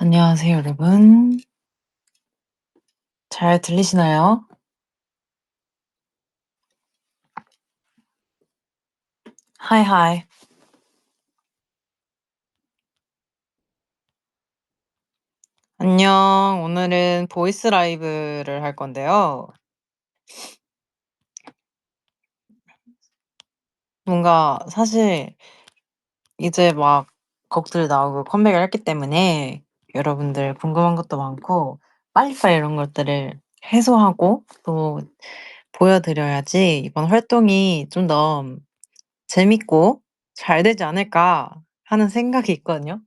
안녕하세요, 여러분. 잘 들리시나요? Hi, hi. 안녕. 오늘은 보이스 라이브를 할 건데요. 뭔가 사실 이제 막 곡들 나오고 컴백을 했기 때문에 여러분들 궁금한 것도 많고 빨리빨리 이런 것들을 해소하고 또 보여드려야지 이번 활동이 좀 더 재밌고 잘 되지 않을까 하는 생각이 있거든요.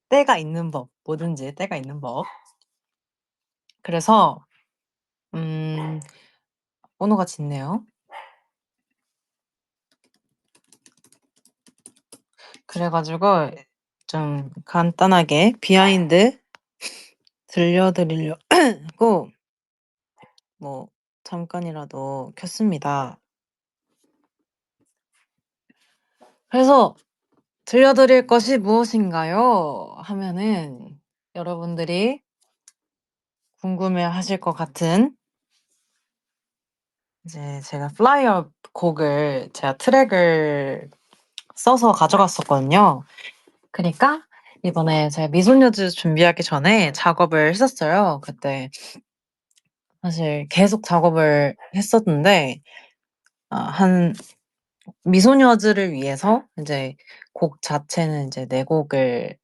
때가 있는 법, 뭐든지 때가 있는 법. 그래서 음 번호가 짙네요. 그래 가지고 좀 간단하게 비하인드 들려드리려고 뭐 잠깐이라도 켰습니다. 그래서 들려드릴 것이 무엇인가요? 하면은 여러분들이 궁금해하실 것 같은 이제 제가 플라이어 곡을 제가 트랙을 써서 가져갔었거든요. 그니까 이번에 제가 미소녀즈 준비하기 전에 작업을 했었어요. 그때 사실 계속 작업을 했었는데 한 미소녀즈를 위해서 이제 곡 자체는 이제 4 곡을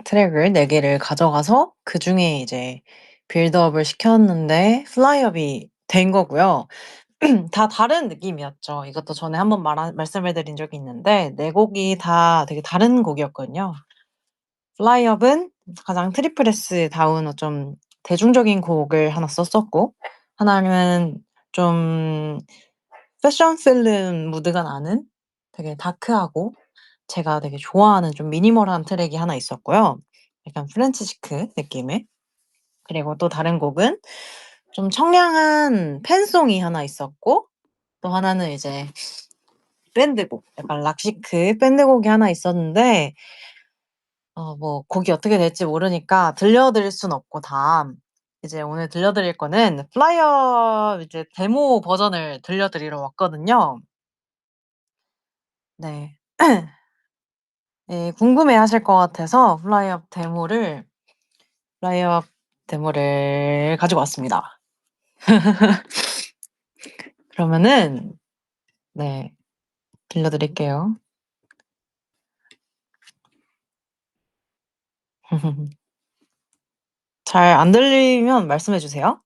트랙을 4 개를 가져가서 그중에 이제 빌드업을 시켰는데 플라이업이 된 거고요. 다 다른 느낌이었죠. 이것도 전에 한번 말씀을 드린 적이 있는데 4 곡이 다 되게 다른 곡이었거든요. 플라이업은 가장 트리플S다운 좀 대중적인 곡을 하나 썼었고 하나는 좀 패션 필름 무드가 나는 되게 다크하고 제가 되게 좋아하는 좀 미니멀한 트랙이 하나 있었고요. 약간 프렌치 시크 느낌의. 그리고 또 다른 곡은 좀 청량한 팬송이 하나 있었고 또 하나는 이제 밴드곡 약간 락시크 밴드곡이 하나 있었는데 뭐 곡이 어떻게 될지 모르니까 들려드릴 순 없고 다 이제 오늘 들려드릴 거는 플라이어 이제 데모 버전을 들려드리러 왔거든요. 네. 예 궁금해하실 것 같아서 플라이어 데모를 가지고 왔습니다. 그러면은 네 들려드릴게요. 잘 안 들리면 말씀해 주세요.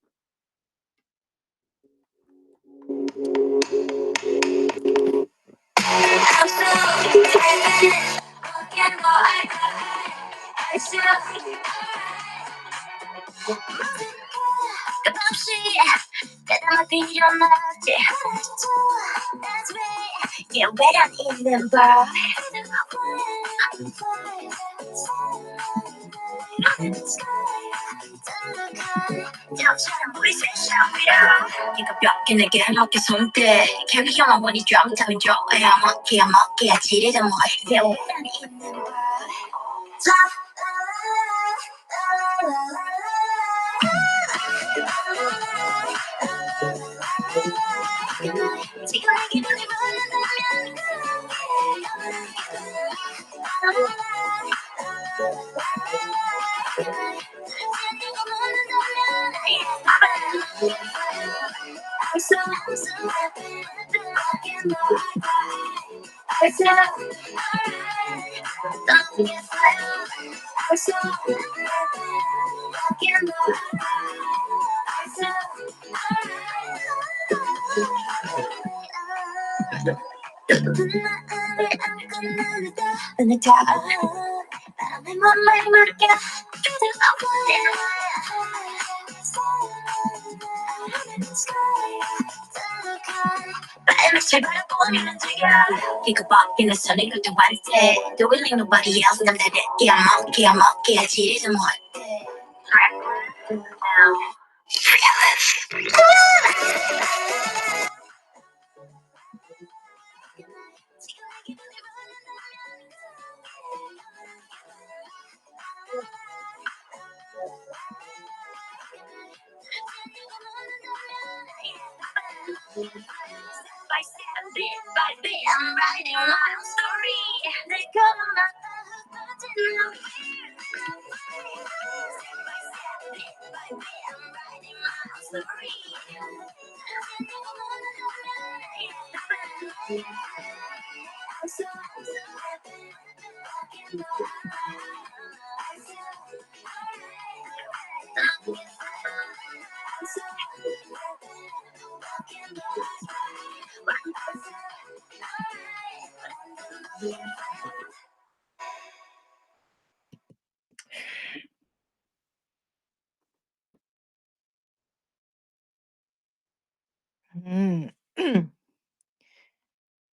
음.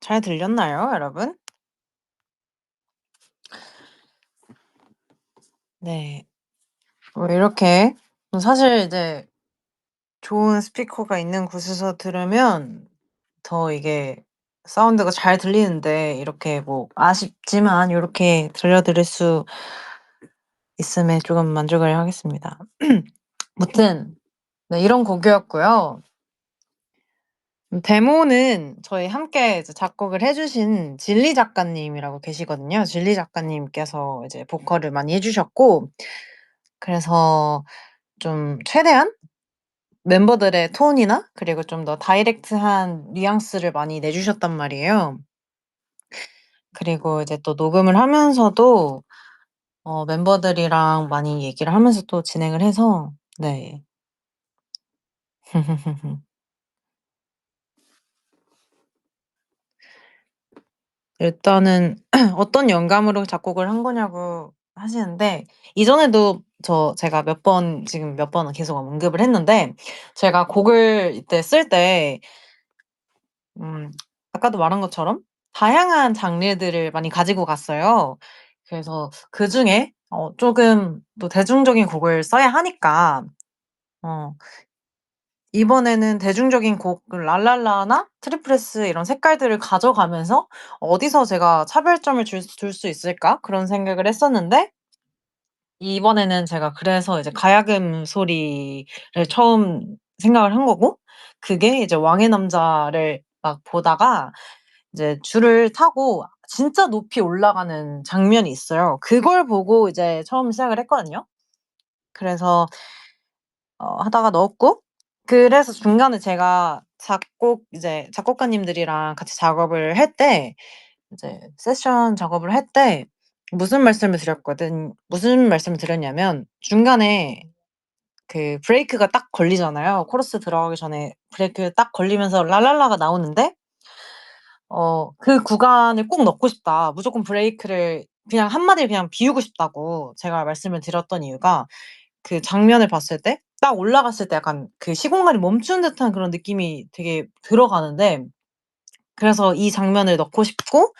잘 들렸나요, 여러분? 네. 이렇게 사실 이제 좋은 스피커가 있는 곳에서 들으면 더 이게 사운드가 잘 들리는데, 이렇게 뭐 아쉽지만 요렇게 들려드릴 수 있음에 조금 만족을 하겠습니다. 무튼 네, 이런 곡이었고요. 데모는 저희 함께 이제 작곡을 해 주신 진리 작가님이라고 계시거든요. 진리 작가님께서 이제 보컬을 많이 해 주셨고, 그래서 좀 최대한 멤버들의 톤이나 그리고 좀 더 다이렉트한 뉘앙스를 많이 내 주셨단 말이에요. 그리고 이제 또 녹음을 하면서도 멤버들이랑 많이 얘기를 하면서 또 진행을 해서 네. 일단은 어떤 영감으로 작곡을 한 거냐고 하시는데, 이전에도 제가 지금 몇 번 계속 언급을 했는데, 제가 곡을 이때 쓸 때 음 아까도 말한 것처럼 다양한 장르들을 많이 가지고 갔어요. 그래서 그중에 쪼금 또 대중적인 곡을 써야 하니까 어 이번에는 대중적인 곡 랄랄라나 트리플스 이런 색깔들을 가져가면서 '어디서 제가 차별점을 둘 수 있을까?' 그런 생각을 했었는데, 이번에는 제가 그래서 이제 가야금 소리를 처음 생각을 한 거고, 그게 이제 왕의 남자를 막 보다가 이제 줄을 타고 진짜 높이 올라가는 장면이 있어요. 그걸 보고 이제 처음 시작을 했거든요. 그래서 하다가 넣었고, 그래서 중간에 제가 작곡가님들이랑 같이 작업을 할 때, 이제 세션 작업을 할 때 무슨 말씀을 드렸냐면, 중간에 그 브레이크가 딱 걸리잖아요. 코러스 들어가기 전에 브레이크 딱 걸리면서 랄랄라가 나오는데, 그 구간을 꼭 넣고 싶다. 무조건 브레이크를 그냥 한 마디를 그냥 비우고 싶다고 제가 말씀을 드렸던 이유가, 그 장면을 봤을 때 딱 올라갔을 때 약간 그 시공간이 멈춘 듯한 그런 느낌이 되게 들어가는데, 그래서 이 장면을 넣고 싶고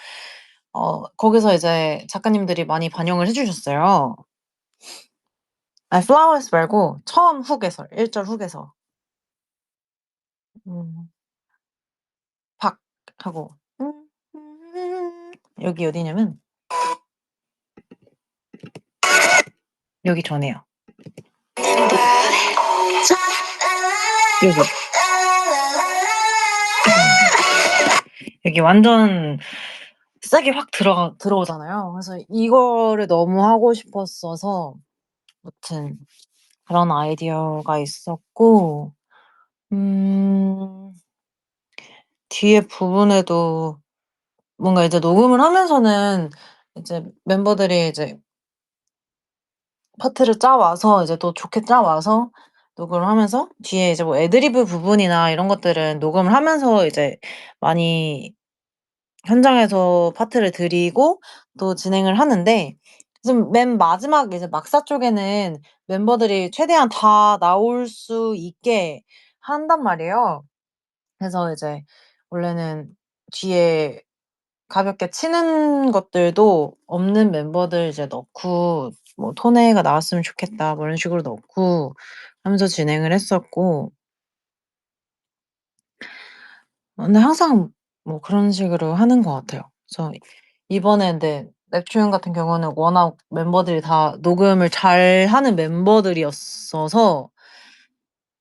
거기서 이제 작가님들이 많이 반영을 해 주셨어요. 아니, flowers 말고 처음 훅에서 1절 훅에서 음 박 하고 여기 어디냐면 여기 전에요. 여기. 여기 완전 세게 확 들어오잖아요. 그래서 이거를 너무 하고 싶었어서 무튼 그런 아이디어가 있었고, 음 뒤에 부분에도 뭔가 이제 녹음을 하면서는 이제 멤버들이 이제 파트를 짜 와서 이제 또 좋게 짜 와서 녹음을 하면서, 뒤에 이제 뭐 애드리브 부분이나 이런 것들은 녹음을 하면서 이제 많이 현장에서 파트를 드리고 또 진행을 하는데, 좀 맨 마지막 이제 막사 쪽에는 멤버들이 최대한 다 나올 수 있게 한단 말이에요. 그래서 이제 원래는 뒤에 가볍게 치는 것들도 없는 멤버들 이제 넣고, 뭐 "토네가 나왔으면 좋겠다." 뭐 이런 식으로 넣고 하면서 진행을 했었고, 근데 항상 뭐 그런 식으로 하는 것 같아요. 그래서 이번에 근데 넵튠 같은 경우는 워낙 멤버들이 다 녹음을 잘하는 멤버들이었어서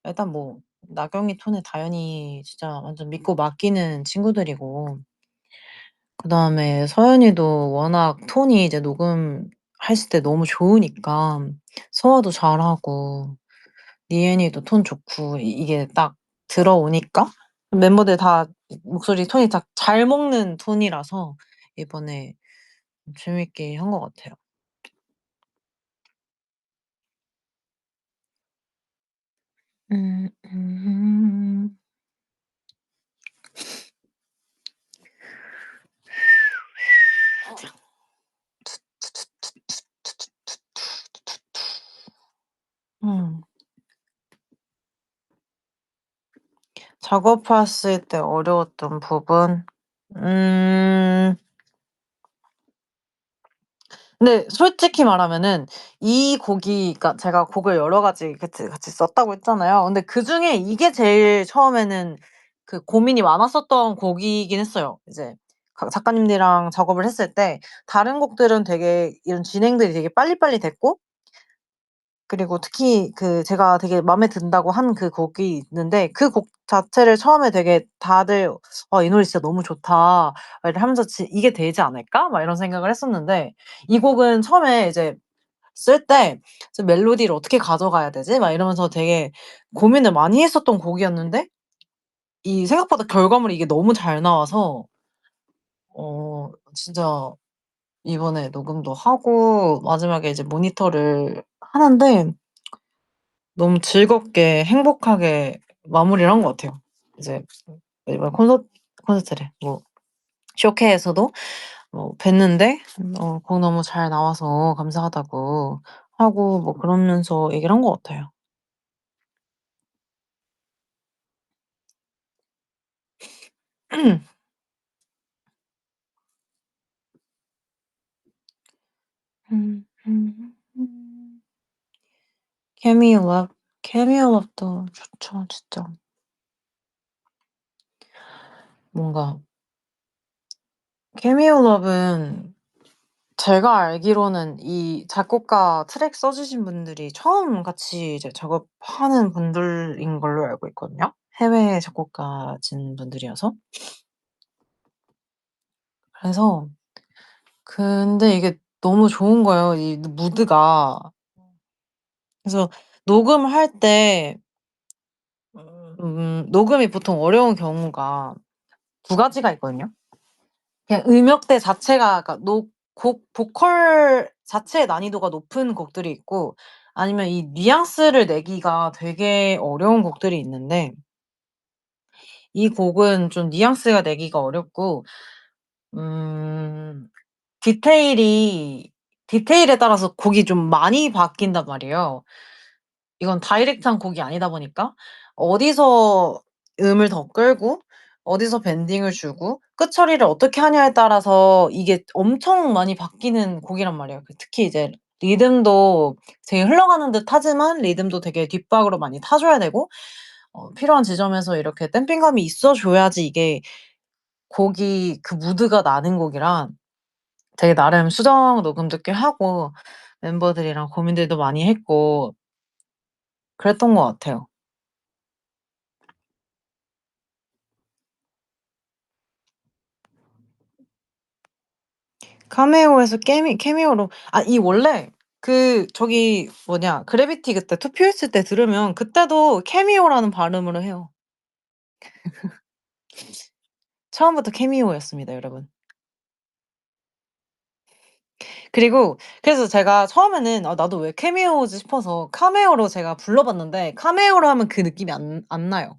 일단 뭐 나경이 톤에 다현이 진짜 완전 믿고 맡기는 친구들이고, 그다음에 서연이도 워낙 톤이 이제 녹음했을 때 너무 좋으니까 소화도 잘하고, 니엔이도 톤 좋고, 이게 딱 들어오니까 멤버들 다 목소리 톤이 다 잘 먹는 톤이라서 이번에 재밌게 한 것 같아요. 음, 음. 음. 작업했을 때 어려웠던 부분? 음. 근데 솔직히 말하면은 이 곡이, 그러니까 제가 곡을 여러 가지 같이 썼다고 했잖아요. 근데 그중에 이게 제일 처음에는 그 고민이 많았었던 곡이긴 했어요. 이제 작가님들이랑 작업을 했을 때 다른 곡들은 되게 이런 진행들이 되게 빨리빨리 됐고, 그리고 특히 제가 되게 마음에 든다고 한 그 곡이 있는데, 그 곡 자체를 처음에 되게 다들 이 노래 진짜 너무 좋다." 막 이러면서 '이게 되지 않을까?' 막 이런 생각을 했었는데, 이 곡은 처음에 이제 쓸 때 '멜로디를 어떻게 가져가야 되지?' 막 이러면서 되게 고민을 많이 했었던 곡이었는데, 이 생각보다 결과물이 이게 너무 잘 나와서 진짜 이번에 녹음도 하고 마지막에 이제 모니터를 하는데 너무 즐겁게 행복하게 마무리를 한 것 같아요. 이제 이번 콘서트래. 뭐 쇼케에서도 뵀는데 곡 너무 잘 나와서 감사하다고 하고 뭐 그러면서 얘기를 한 것 같아요. 케미오 케미오 럽도 좋죠 진짜. 뭔가 케미오 럽은 제가 알기로는 이 작곡가 트랙 써 주신 분들이 처음 같이 이제 작업하는 분들인 걸로 알고 있거든요. 해외 작곡가진 분들이어서. 그래서 근데 이게 너무 좋은 거예요, 이 무드가. 그래서 녹음할 때 녹음이 보통 어려운 경우가 두 가지가 있거든요. 그냥 음역대 자체가, 그러니까 곡 보컬 자체의 난이도가 높은 곡들이 있고, 아니면 이 뉘앙스를 내기가 되게 어려운 곡들이 있는데, 이 곡은 좀 뉘앙스가 내기가 어렵고, 음 디테일에 따라서 곡이 좀 많이 바뀐단 말이에요. 이건 다이렉트한 곡이 아니다 보니까 어디서 음을 더 끌고 어디서 밴딩을 주고 끝 처리를 어떻게 하냐에 따라서 이게 엄청 많이 바뀌는 곡이란 말이에요. 특히 이제 리듬도 되게 흘러가는 듯하지만 리듬도 되게 뒷박으로 많이 타 줘야 되고, 필요한 지점에서 이렇게 댐핑감이 있어 줘야지 이게 곡이 그 무드가 나는 곡이라, 되게 나름 수정 녹음도 꽤 하고 멤버들이랑 고민들도 많이 했고 그랬던 것 같아요. 카메오에서 케미오로, 이 원래 저기 뭐냐 그래비티 그때 투표했을 때 들으면 그때도 케미오라는 발음으로 해요. 처음부터 케미오였습니다, 여러분. 그리고 그래서 제가 처음에는 '아 나도 왜 케미오지?' 싶어서 카메오로 제가 불러 봤는데, 카메오로 하면 그 느낌이 안 나요.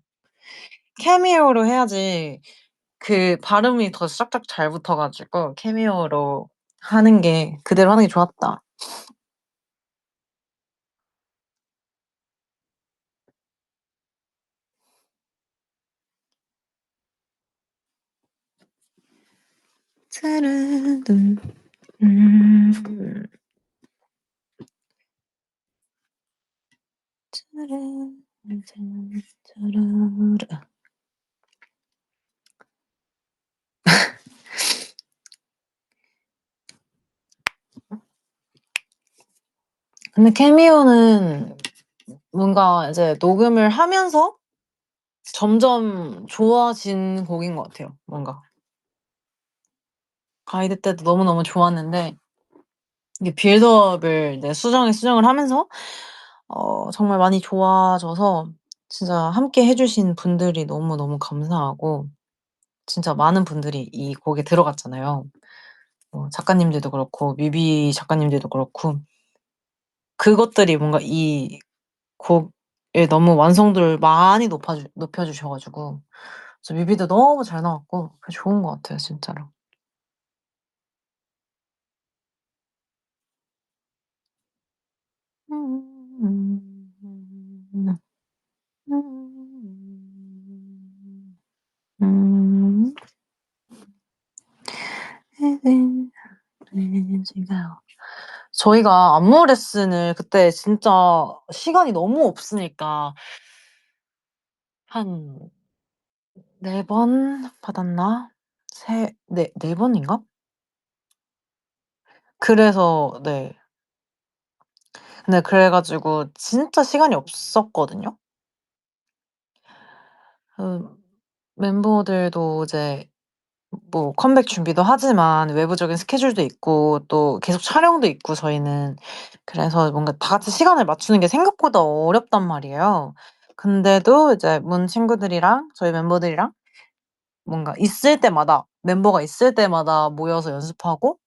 케미오로 해야지 그 발음이 더 싹싹 잘 붙어 가지고 케미오로 하는 게, 그대로 하는 게 좋았다. 차르르 음. 차르르 차라라. 근데 케미오는 뭔가 이제 녹음을 하면서 점점 좋아진 곡인 것 같아요 뭔가. 가이드 때도 너무너무 좋았는데 이게 빌드업을 이제 수정에 수정을 하면서 정말 많이 좋아져서 진짜 함께 해 주신 분들이 너무너무 감사하고 진짜 많은 분들이 이 곡에 들어갔잖아요. 작가님들도 그렇고 뮤비 작가님들도 그렇고 그것들이 뭔가 이 곡의 너무 완성도를 많이 높여 주셔 가지고 그래서 뮤비도 너무 잘 나왔고 좋은 것 같아요 진짜로. 음. 저희가 안무 레슨을 그때 진짜 시간이 너무 없으니까 한 4번 받았나? 네 번인가? 그래서 네. 근데 그래 가지고 진짜 시간이 없었거든요. 그 멤버들도 이제 뭐 컴백 준비도 하지만 외부적인 스케줄도 있고 또 계속 촬영도 있고 저희는. 그래서 뭔가 다 같이 시간을 맞추는 게 생각보다 어렵단 말이에요. 근데도 이제 문 친구들이랑 저희 멤버들이랑 뭔가 있을 때마다 멤버가 있을 때마다 모여서 연습하고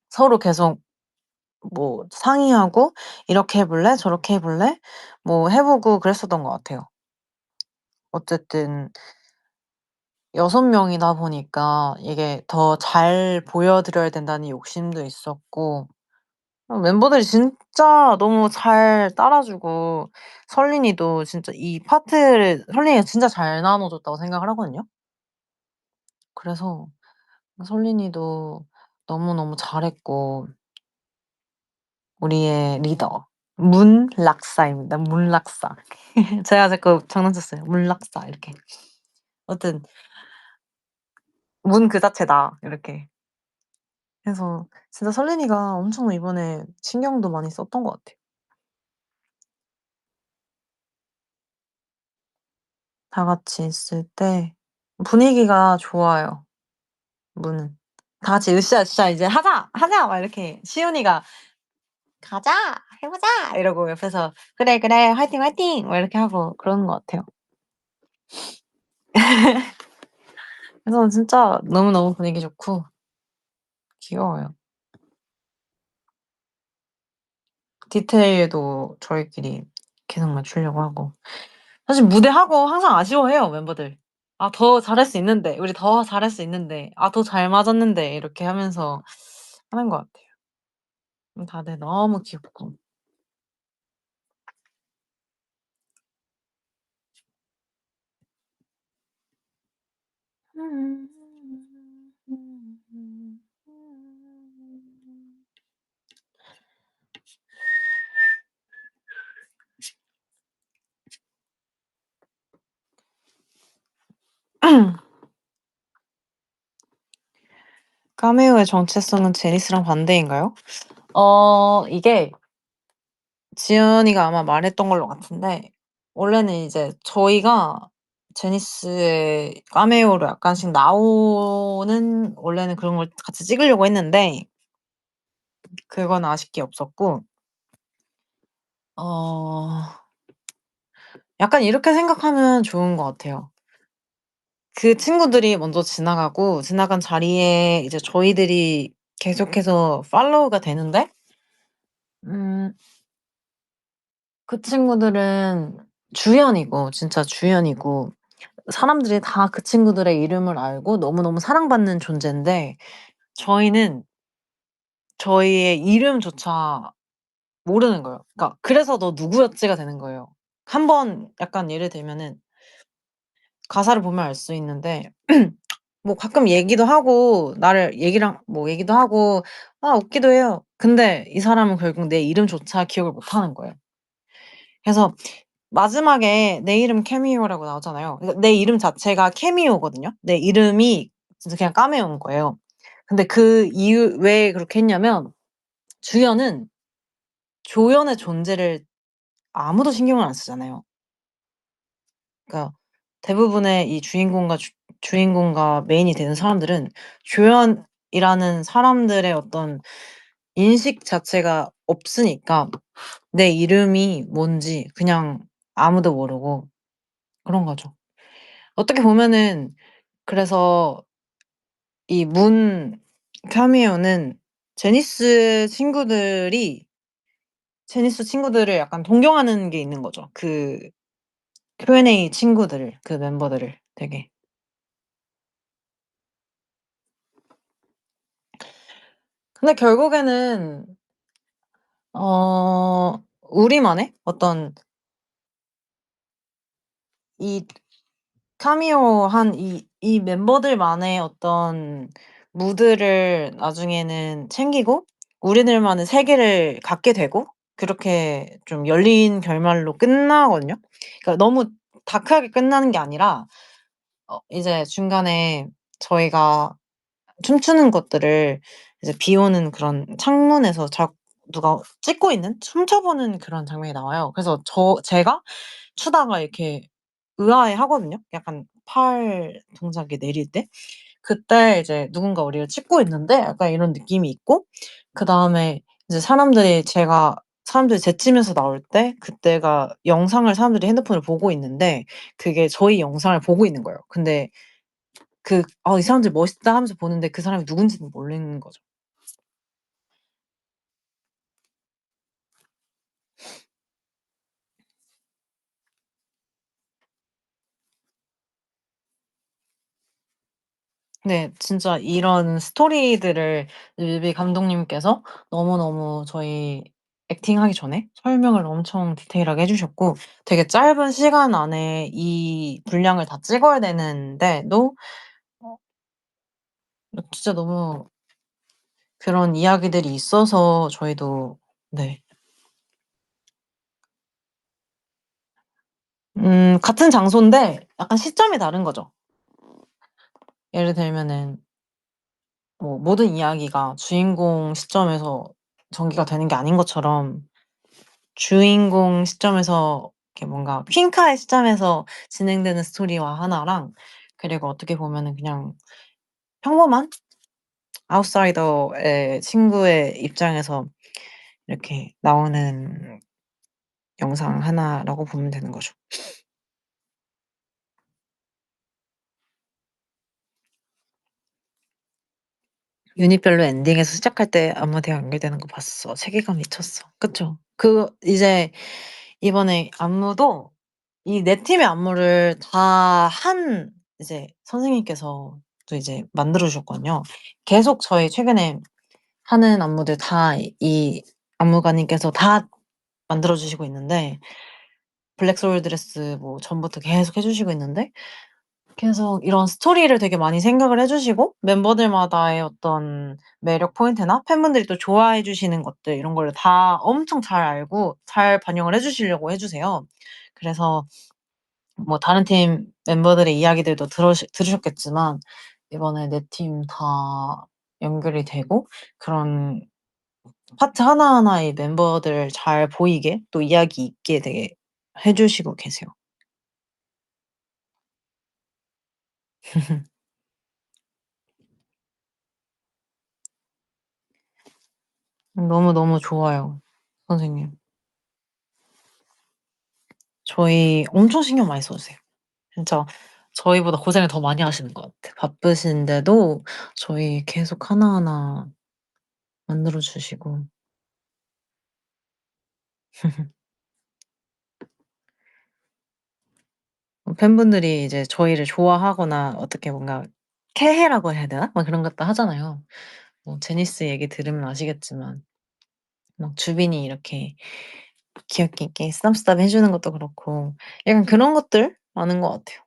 서로 계속 뭐 상의하고 "이렇게 해 볼래? 저렇게 해 볼래?" 뭐 해 보고 그랬었던 것 같아요. 어쨌든 6 명이다 보니까 이게 더 잘 보여 드려야 된다는 욕심도 있었고 멤버들이 진짜 너무 잘 따라 주고 설린이도 진짜 이 파트를 설린이가 진짜 잘 나눠 줬다고 생각을 하거든요. 그래서 설린이도 너무너무 잘했고 우리의 리더 문락사입니다. 문락사. 제가 자꾸 장난쳤어요. 문락사 이렇게. 아무튼 문 그 자체다 이렇게. 그래서 진짜 설린이가 엄청 이번에 신경도 많이 썼던 것 같아요. 다 같이 있을 때 분위기가 좋아요 문은. 다 같이 으쌰으쌰 이제 "하자, 하자." 막 이렇게 시윤이가 "가자. 해 보자." 이러고 옆에서 "그래, 그래. 화이팅, 화이팅." 막 이렇게 하고 그러는 것 같아요. 그래서 진짜 너무너무 분위기 좋고 귀여워요. 디테일도 저희끼리 계속 맞추려고 하고. 사실 무대하고 항상 아쉬워해요 멤버들. '아 더 잘할 수 있는데. 우리 더 잘할 수 있는데. 아 더 잘 맞았는데.' 이렇게 하면서 하는 것 같아요. 다들 너무 귀엽고. 카메오의 정체성은 제니스랑 반대인가요? 이게 지연이가 아마 말했던 걸로 같은데 원래는 이제 저희가 제니스의 카메오로 약간씩 나오는 원래는 그런 걸 같이 찍으려고 했는데 그건 아쉽게 없었고 어 약간 이렇게 생각하면 좋은 것 같아요. 그 친구들이 먼저 지나가고 지나간 자리에 이제 저희들이 계속해서 팔로우가 되는데 음 그 친구들은 주연이고 진짜 주연이고 사람들이 다 그 친구들의 이름을 알고 너무너무 사랑받는 존재인데 저희는 저희의 이름조차 모르는 거예요. 그러니까 그래서 '너 누구였지?'가 되는 거예요. 한 번 약간 예를 들면은 가사를 보면 알 수 있는데 뭐 가끔 얘기도 하고 나를 얘기랑 뭐 얘기도 하고 웃기도 해요. 근데 이 사람은 결국 내 이름조차 기억을 못 하는 거예요. 그래서 마지막에 내 이름 캐미오라고 나오잖아요. 그러니까 내 이름 자체가 캐미오거든요. 내 이름이 진짜 그냥 카메오인 거예요. 근데 그 이유 왜 그렇게 했냐면 주연은 조연의 존재를 아무도 신경을 안 쓰잖아요. 그러니까 대부분의 이 주인공과 메인이 되는 사람들은 조연이라는 사람들의 어떤 인식 자체가 없으니까 내 이름이 뭔지 그냥 아무도 모르고 그런 거죠. 어떻게 보면은 그래서 이 문 카미오는 제니스 친구들이 제니스 친구들을 약간 동경하는 게 있는 거죠. 그 Q&A 친구들을, 그 멤버들을 되게. 근데 결국에는 우리만의 어떤 이 카미오한 이 멤버들만의 어떤 무드를 나중에는 챙기고 우리들만의 세계를 갖게 되고 그렇게 좀 열린 결말로 끝나거든요. 그러니까 너무 다크하게 끝나는 게 아니라 이제 중간에 저희가 춤추는 것들을 이제 비 오는 그런 창문에서 누가 찍고 있는 훔쳐보는 그런 장면이 나와요. 그래서 제가 추다가 이렇게 의아해하거든요. 약간 팔 동작이 내릴 때. 그때 이제 누군가 우리를 찍고 있는데 약간 이런 느낌이 있고 그다음에 이제 사람들이 제치면서 나올 때 그때가 영상을 사람들이 핸드폰을 보고 있는데 그게 저희 영상을 보고 있는 거예요. 근데 '아 이 사람들 멋있다.' 하면서 보는데 그 사람이 누군지는 모르는 거죠. 네. 진짜 이런 스토리들을 뮤비 감독님께서 너무너무 저희 액팅하기 전에 설명을 엄청 디테일하게 해 주셨고 되게 짧은 시간 안에 이 분량을 다 찍어야 되는데도 어 진짜 너무 그런 이야기들이 있어서 저희도 네. 같은 장소인데 약간 시점이 다른 거죠. 예를 들면은 뭐 모든 이야기가 주인공 시점에서 전개가 되는 게 아닌 것처럼 주인공 시점에서 이렇게 뭔가 퀸카의 시점에서 진행되는 스토리와 하나랑 그리고 어떻게 보면은 그냥 평범한 아웃사이더의 친구의 입장에서 이렇게 나오는 영상 하나라고 보면 되는 거죠. 유닛별로 엔딩에서 시작할 때 안무대가 연결되는 거 봤어. 세계관 미쳤어. 그쵸? 이제 이번에 안무도 이 4 팀의 안무를 다 한 이제 선생님께서 또 이제 만들어 주셨거든요. 계속 저희 최근에 하는 안무들 다 이 안무가님께서 다 만들어 주시고 있는데 블랙 소울 드레스 뭐 전부터 계속 해 주시고 있는데 계속 이런 스토리를 되게 많이 생각을 해 주시고 멤버들마다의 어떤 매력 포인트나 팬분들이 또 좋아해 주시는 것들 이런 거를 다 엄청 잘 알고 잘 반영을 해 주시려고 해 주세요. 그래서 뭐 다른 팀 멤버들의 이야기들도 들으셨겠지만 이번에 4 팀 다 연결이 되고 그런 파트 하나하나의 멤버들 잘 보이게 또 이야기 있게 되게 해 주시고 계세요. 너무너무 좋아요, 선생님. 저희 엄청 신경 많이 써 주세요. 진짜 저희보다 고생을 더 많이 하시는 것 같아요. 바쁘신데도 저희 계속 하나하나 만들어 주시고. 팬분들이 이제 저희를 좋아하거나 어떻게 뭔가 캐해라고 해야 되나? 막 그런 것도 하잖아요. 뭐 제니스 얘기 들으면 아시겠지만 막 주빈이 이렇게 귀엽게 이렇게 쓰담쓰담 해 주는 것도 그렇고 약간 그런 것들 많은 것 같아요.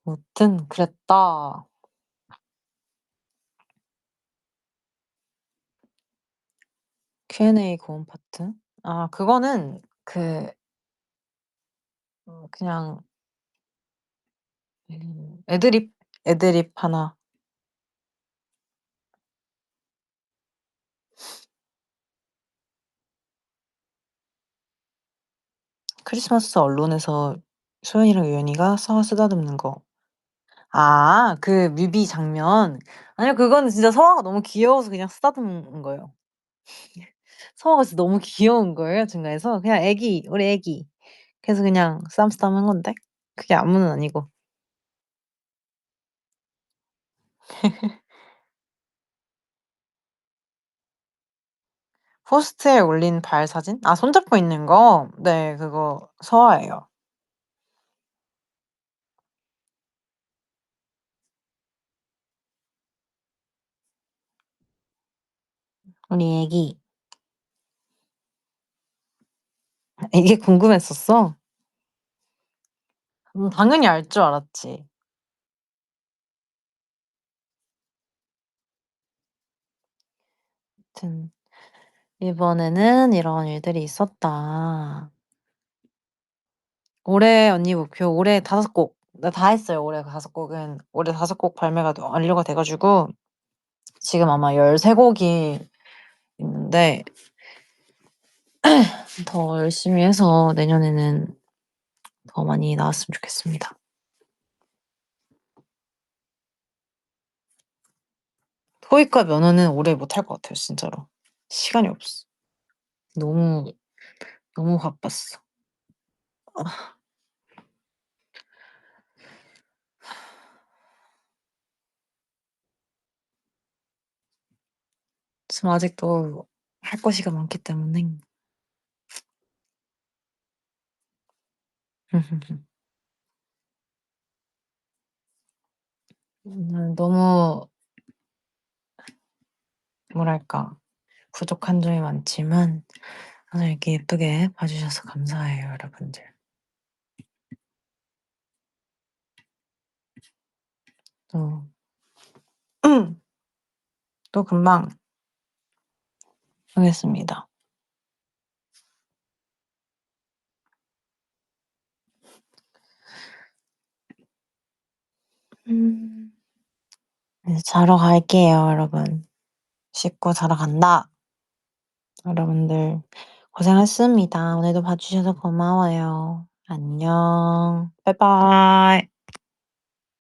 무튼 그랬다. Q&A 고음 파트? 아 그거는 그냥 애드립, 애드립 하나. 크리스마스 언론에서 소연이랑 유연이가 서로 쓰다듬는 거. 아 그 뮤비 장면. 아니요 그거는 진짜 서아가 너무 귀여워서 그냥 쓰다듬은 거예요. 서아가 진짜 너무 귀여운 거예요 중간에서. 그냥 애기, 우리 애기. 그래서 그냥 쓰담쓰담한 건데 그게 안무는 아니고. 포스트에 올린 발 사진? 아 손잡고 있는 거? 네 그거 서아예요. 우리 애기. 이게 궁금했었어? 당연히 알 줄 알았지. 아무튼 "이번에는 이런 일들이 있었다." 올해 언니 목표 올해 5곡. 나 다 했어요. 올해 5곡은. 올해 5곡 발매가 완료가 돼 가지고 지금 아마 13곡이 있는데 더 열심히 해서 내년에는 더 많이 나왔으면 좋겠습니다. 토익과 면허는 올해 못할 것 같아요 진짜로. 시간이 없어. 너무, 너무 바빴어. 아 지금 아직도 할 것이가 많기 때문에. 너무 뭐랄까 부족한 점이 많지만 항상 이렇게 예쁘게 봐 주셔서 감사해요 여러분들. 또 또 금방 하겠습니다. 음. 이제 자러 갈게요 여러분. 씻고 자러 간다. 여러분들 고생하셨습니다. 오늘도 봐 주셔서 고마워요. 안녕. 빠이빠이.